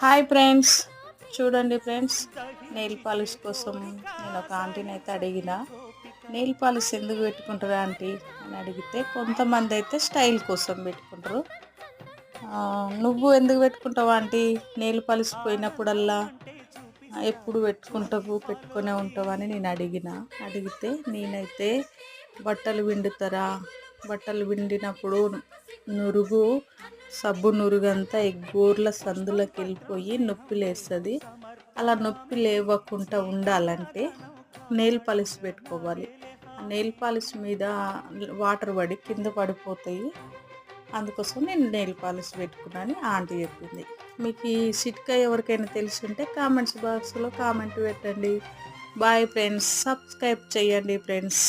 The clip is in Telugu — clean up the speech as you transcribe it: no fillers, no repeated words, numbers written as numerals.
హాయ్ ఫ్రెండ్స్, చూడండి ఫ్రెండ్స్, నెయిల్ పాలిష్ కోసం నేను ఒక ఆంటీని అయితే అడిగిన. నెయిల్ పాలిష్ ఎందుకు పెట్టుకుంటారు ఆంటీ అని అడిగితే, కొంతమంది అయితే స్టైల్ కోసం పెట్టుకుంటారు. నువ్వు ఎందుకు పెట్టుకుంటావు ఆంటీ? నెయిల్ పాలిష్ పోయినప్పుడల్లా ఎప్పుడు పెట్టుకునే ఉంటావు అని నేను అడిగితే, నేనైతే బట్టలు పిండుతారా, బట్టలు పిండినప్పుడు నురుగు సబ్బు నురుగంతా గోర్ల సందులోకి వెళ్ళిపోయి నొప్పి లేస్తుంది. అలా నొప్పి లేవకుండా ఉండాలంటే నెయిల్ పాలిష్ పెట్టుకోవాలి. ఆ నెయిల్ పాలిష్ మీద వాటర్ పడి కింద పడిపోతాయి. అందుకోసం నేను నెయిల్ పాలిష్ పెట్టుకున్నాను ఆంటీ చెప్పింది. మీకు ఈ చిట్కా ఎవరికైనా తెలిసి ఉంటే కామెంట్స్ బాక్స్లో కామెంట్ పెట్టండి. బాయ్ ఫ్రెండ్స్, సబ్స్క్రైబ్ చేయండి ఫ్రెండ్స్.